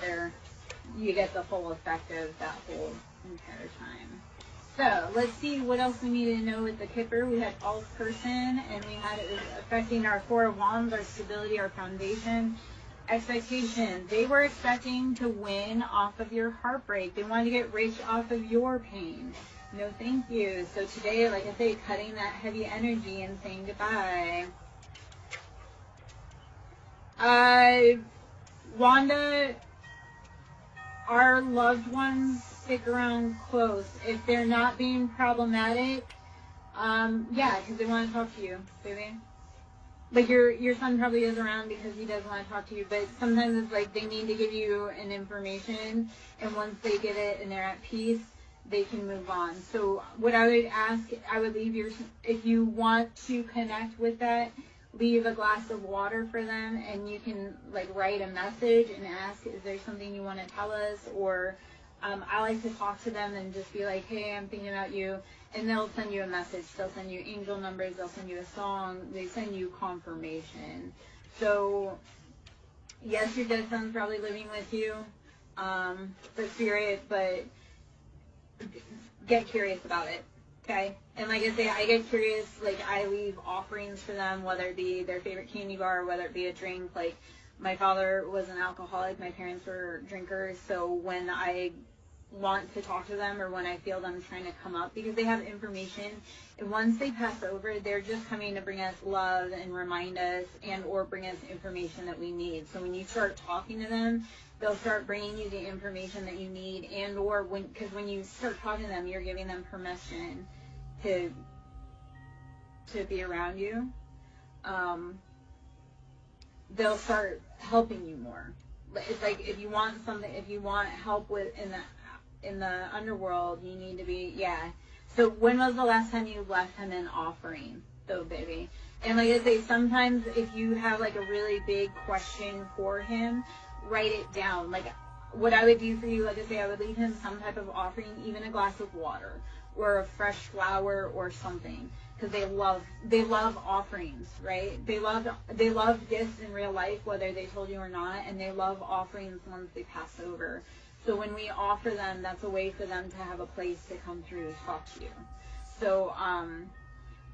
you get the full effect of that whole entire time. So let's see what else we need to know with the Kipper. We had false person, and we had it was affecting our 4 of Wands, our stability, our foundation, expectation. They were expecting to win off of your heartbreak. They wanted to get rich off of your pain. No, thank you. So today, like I say, cutting that heavy energy and saying goodbye. Wanda, our loved ones stick around close. If they're not being problematic, yeah, because they want to talk to you, baby. Like your son probably is around because he does want to talk to you, but sometimes it's like they need to give you an information, and once they get it and they're at peace, they can move on. So what I would ask, I would leave if you want to connect with that, leave a glass of water for them, and you can like write a message and ask, is there something you want to tell us? Or I like to talk to them and just be like, hey, I'm thinking about you. And they'll send you a message. They'll send you angel numbers. They'll send you a song. They send you confirmation. So, yes, your dead son's probably living with you, the spirit, but get curious about it, okay? And like I say, I get curious. Like, I leave offerings for them, whether it be their favorite candy bar, whether it be a drink. Like, my father was an alcoholic. My parents were drinkers. So when I want to talk to them, or when I feel them trying to come up, because they have information, and once they pass over, they're just coming to bring us love and remind us and or bring us information that we need. So when you start talking to them, they'll start bringing you the information that you need, and or because when you start talking to them, you're giving them permission to be around you. They'll start helping you more. It's like if you want help with in the underworld, you need to be, yeah. So when was the last time you left him an offering, though, baby? And like I say, sometimes if you have like a really big question for him, write it down. Like what I would do for you, like I say, I would leave him some type of offering, even a glass of water or a fresh flower or something, because they love offerings, right? They love gifts in real life, whether they told you or not, and they love offerings once they pass over. So when we offer them, that's a way for them to have a place to come through to talk to you. So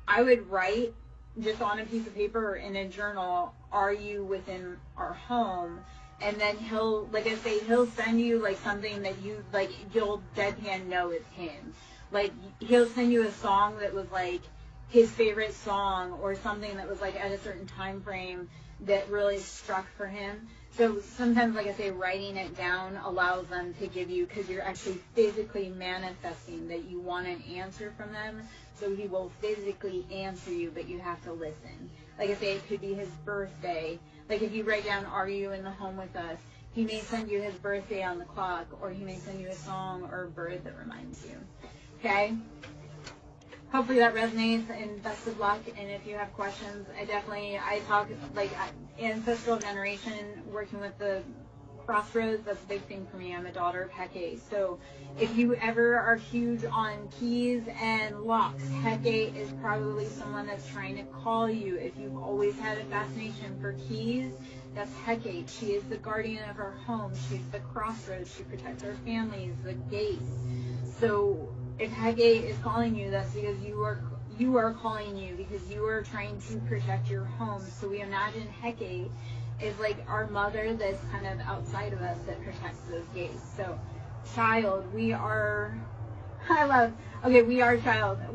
I would write just on a piece of paper or in a journal, are you within our home? And then he'll, like I say, he'll send you like something that you, like, you'll deadpan know it's him. Like, he'll send you a song that was like his favorite song, or something that was like at a certain time frame that really struck for him. So sometimes, like I say, writing it down allows them to give you, because you're actually physically manifesting that you want an answer from them. So he will physically answer you, but you have to listen. Like I say, it could be his birthday. Like if you write down, are you in the home with us? He may send you his birthday on the clock, or he may send you a song or a bird that reminds you. Okay? Hopefully that resonates, and best of luck. And if you have questions, I talk like ancestral generation, working with the crossroads. That's a big thing for me. I'm a daughter of Hecate. So if you ever are huge on keys and locks, Hecate is probably someone that's trying to call you. If you've always had a fascination for keys, that's Hecate. She is the guardian of our home. She's the crossroads. She protects our families, the gates. So if Hecate is calling you, that's because you are calling you, because you are trying to protect your home. So we imagine Hecate is like our mother that's kind of outside of us that protects those gates. So child, we are child.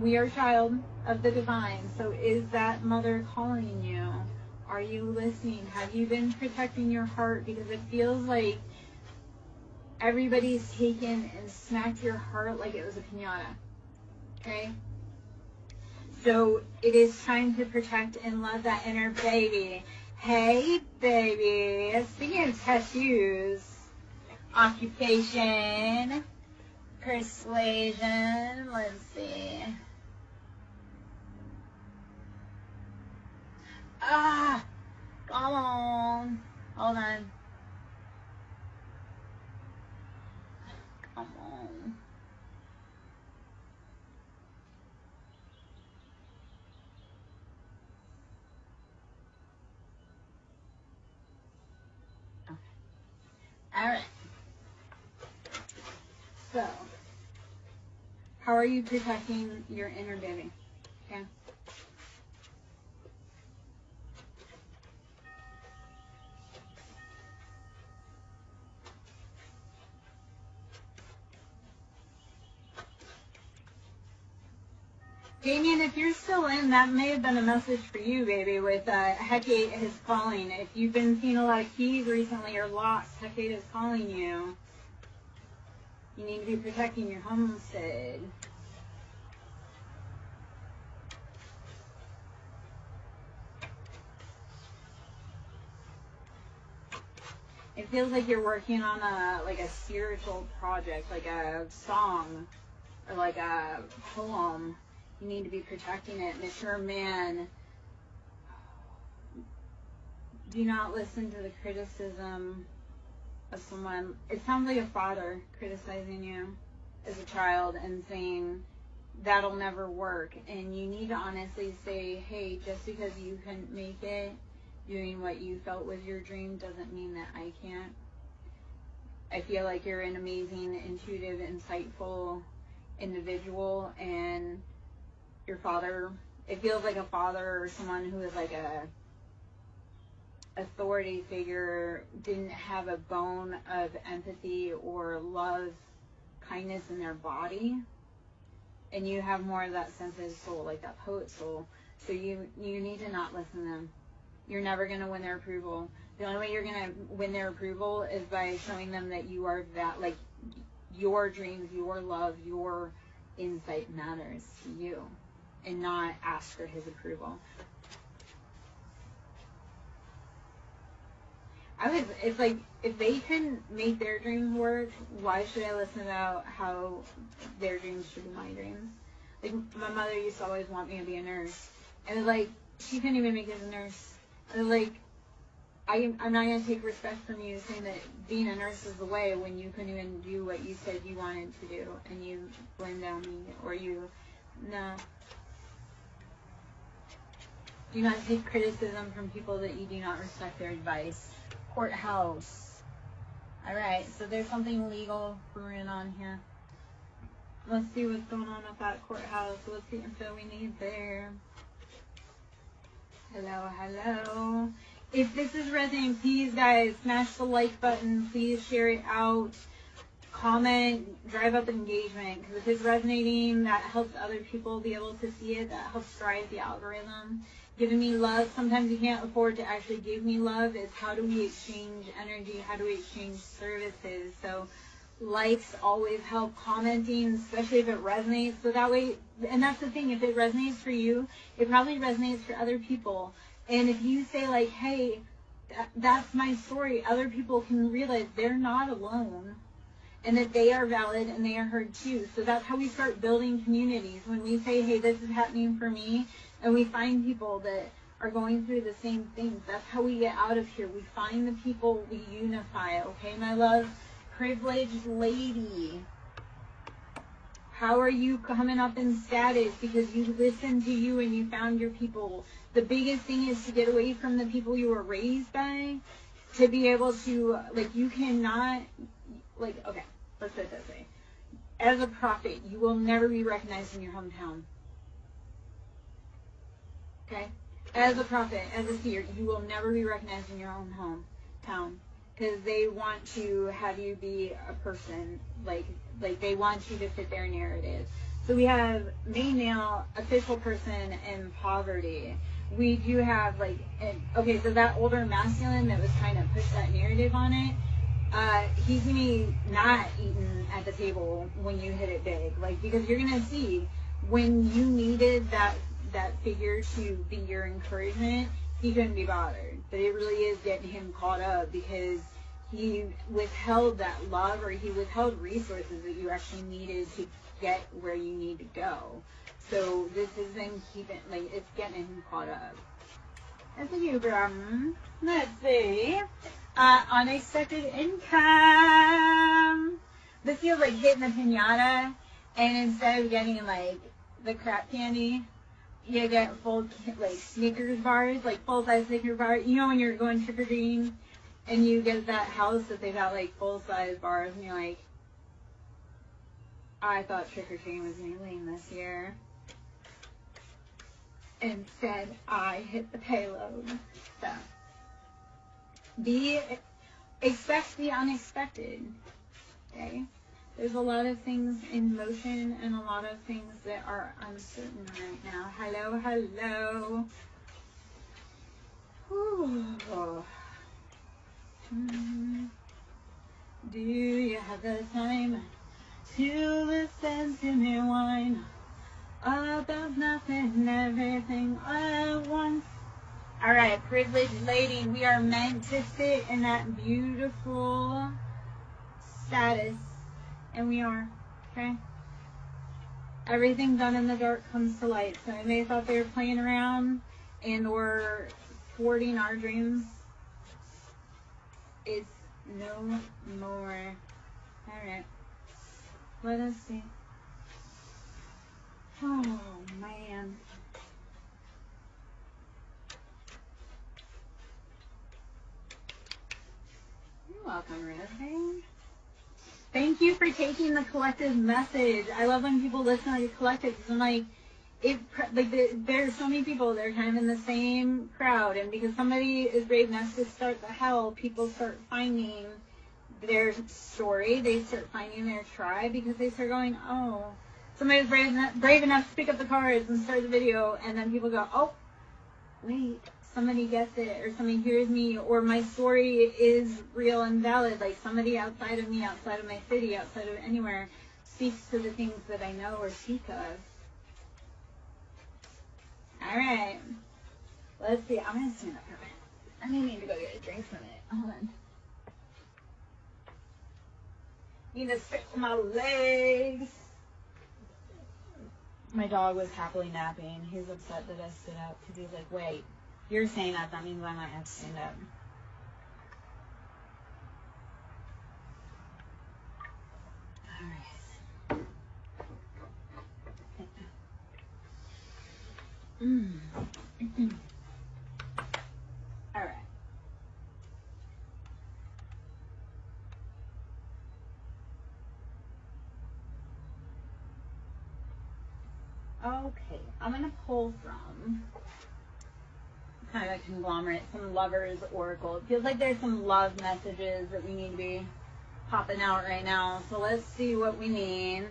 We are child of the divine. So is that mother calling you? Are you listening? Have you been protecting your heart? Because it feels like everybody's taken and smacked your heart like it was a piñata. Okay? So it is trying to protect and love that inner baby. Hey, baby. Speaking of tattoos, occupation, Persuasion. Let's see. Ah! Come on. Hold on. Come on. Okay. All right. So, how are you protecting your inner baby? Okay. Damien, if you're still in, that may have been a message for you, baby, with Hecate is calling. If you've been seeing a lot of keys recently or lost, Hecate is calling you. You need to be protecting your homestead. It feels like you're working on a spiritual project, like a song or like a poem. You need to be protecting it. Mature man, do not listen to the criticism of someone. It sounds like a father criticizing you as a child and saying that'll never work. And you need to honestly say, hey, just because you couldn't make it doing what you felt was your dream doesn't mean that I can't. I feel like you're an amazing, intuitive, insightful individual, and your father, it feels like a father or someone who is like a authority figure didn't have a bone of empathy or love, kindness in their body, and you have more of that sensitive soul, like that poet soul. So you need to not listen to them. You're never going to win their approval. The only way you're going to win their approval is by showing them that you are that, like, your dreams, your love, your insight matters to you, and not ask for his approval. It's like, if they can make their dreams work, why should I listen about how their dreams should be my dreams? Like, my mother used to always want me to be a nurse. And it's like, she couldn't even make it as a nurse. And it's like, I'm not going to take respect from you saying that being a nurse is the way when you couldn't even do what you said you wanted to do. And you blamed on me, or no. Do not take criticism from people that you do not respect their advice. Courthouse. Alright, so there's something legal brewing on here. Let's see what's going on at that courthouse. What's the info we need there? Hello, hello. If this is resonating, please, guys, smash the like button. Please share it out. Comment, drive up engagement. Because if it's resonating, that helps other people be able to see it. That helps drive the algorithm. Giving me love. Sometimes you can't afford to actually give me love. It's how do we exchange energy? How do we exchange services? So likes always help. Commenting, especially if it resonates. So that way, and that's the thing, if it resonates for you, it probably resonates for other people. And if you say like, hey, that's my story, other people can realize they're not alone and that they are valid and they are heard too. So that's how we start building communities. When we say, hey, this is happening for me, and we find people that are going through the same things, that's how we get out of here. We find the people, we unify, okay, my love? Privileged lady. How are you coming up in status? Because you listened to you and you found your people. The biggest thing is to get away from the people you were raised by, to be able to, like, you cannot, like, okay, let's put it this way. As a prophet, you will never be recognized in your hometown. Okay? As a prophet, as a seer, you will never be recognized in your own hometown. Because they want to have you be a person, like they want you to fit their narrative. So we have main male, official person, and poverty. We do have okay, so that older masculine that was trying to push that narrative on it, he's gonna be not eating at the table when you hit it big, because you're gonna see when you needed that figure to be your encouragement, he couldn't be bothered. But it really is getting him caught up, because he withheld that love, or he withheld resources that you actually needed to get where you need to go. So this is them keeping, like, it's getting him caught up. That's a new problem. Let's see. Unexpected income. This feels like hitting a pinata, and instead of getting, like, the crap candy, you get full, like, Snickers bars, like, full-size Snickers bars. You know when you're going trick-or-treating, and you get that house that they got, like, full-size bars, and you're like, I thought trick-or-treating was going to be lame this year. Instead, I hit the payload. So, expect the unexpected. Okay? There's a lot of things in motion and a lot of things that are uncertain right now. Hello, hello. Ooh. Do you have the time to listen to me whine about nothing and everything at once? Alright, privileged lady, we are meant to sit in that beautiful status, and we are, okay? Everything done in the dark comes to light. So they thought they were playing around and or thwarting our dreams. It's no more. Alright, let us see. Oh, man. You're welcome, Rosie. Thank you for taking the collective message. I love when people listen like a collective, because I'm like, there's so many people that are kind of in the same crowd, and because somebody is brave enough to start the hell, people start finding their story, they start finding their tribe, because they start going, oh, somebody was brave enough to pick up the cards and start the video, and then people go, oh, wait, somebody gets it, or somebody hears me, or my story is real and valid, like somebody outside of me, outside of my city, outside of anywhere, speaks to the things that I know or speak of. Alright, let's see, I'm going to stand up for a minute. I may need to go get a drink for a minute. Hold on. Need to stretch my legs. My dog was happily napping. He's upset that I stood up because he's like, wait, you're saying that means I might have to stand up. Alright. Okay, I'm going to pull from kind of a conglomerate, some Lovers Oracle. It feels like there's some love messages that we need to be popping out right now. So let's see what we need.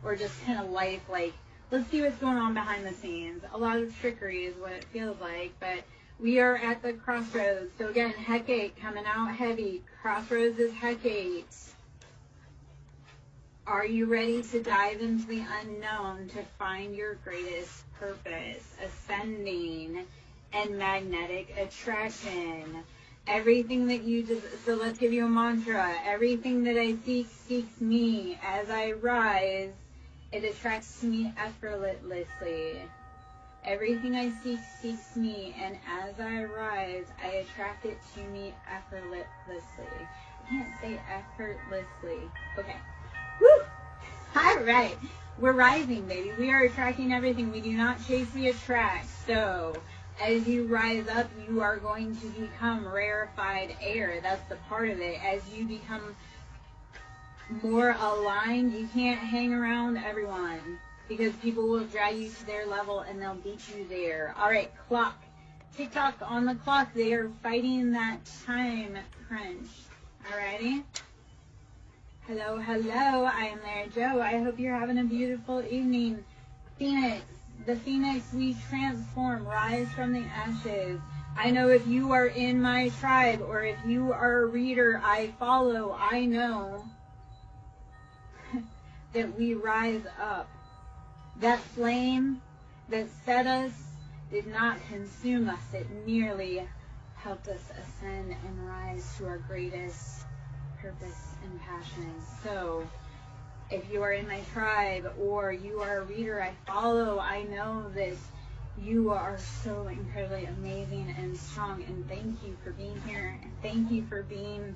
Or just kind of life, like, let's see what's going on behind the scenes. A lot of trickery is what it feels like, but we are at the crossroads. So again, Hecate coming out heavy. Crossroads is Hecate. Are you ready to dive into the unknown to find your greatest purpose? Ascending and magnetic attraction. Everything that you just, so let's give you a mantra. Everything that I seek seeks me. As I rise, it attracts to me effortlessly. Everything I seek seeks me, and as I rise, I attract it to me effortlessly. I can't say effortlessly. Okay. Woo! All right. We're rising, baby. We are attracting everything. We do not chase, we attract. So, as you rise up, you are going to become rarefied air. That's the part of it. As you become more aligned, you can't hang around everyone, because people will drag you to their level and they'll beat you there. All right, clock. Tick-tock on the clock. They are fighting that time crunch. Alrighty? Hello, hello. I am there, Joe. I hope you're having a beautiful evening. Phoenix. The Phoenix, we transform. Rise from the ashes. I know if you are in my tribe, or if you are a reader I follow, I know that we rise up. That flame that set us did not consume us. It merely helped us ascend and rise to our greatest purpose and passion. So if you are in my tribe or you are a reader I follow, I know that you are so incredibly amazing and strong, and thank you for being here, and thank you for being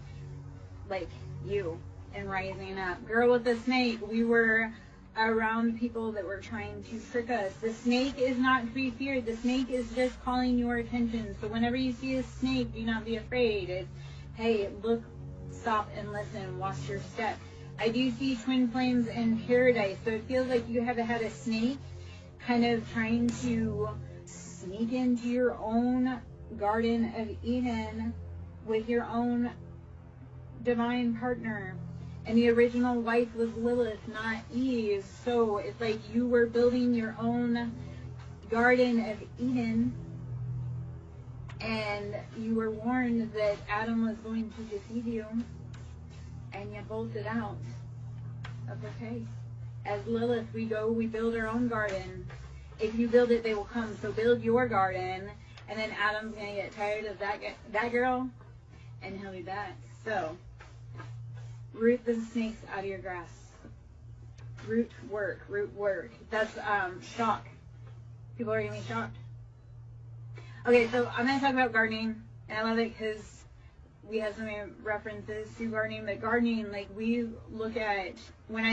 like you and rising up. Girl with the snake, we were around people that were trying to trick us. The snake is not to be feared. The snake is just calling your attention. So whenever you see a snake, do not be afraid. It's, hey, look, stop and listen, watch your step. I do see twin flames in paradise, so it feels like you have had a snake kind of trying to sneak into your own Garden of Eden with your own divine partner. And the original wife was Lilith, not Eve. So it's like you were building your own Garden of Eden, and you were warned that Adam was going to deceive you, and you bolted out of the case. As Lilith, we build our own garden. If you build it, they will come. So build your garden, and then Adam's going to get tired of that girl, and he'll be back. So root the snakes out of your grass. Root work. That's shock. People are going to be shocked. Okay, so I'm going to talk about gardening, and I love it because we have so many references to gardening, but gardening, like we look at, when I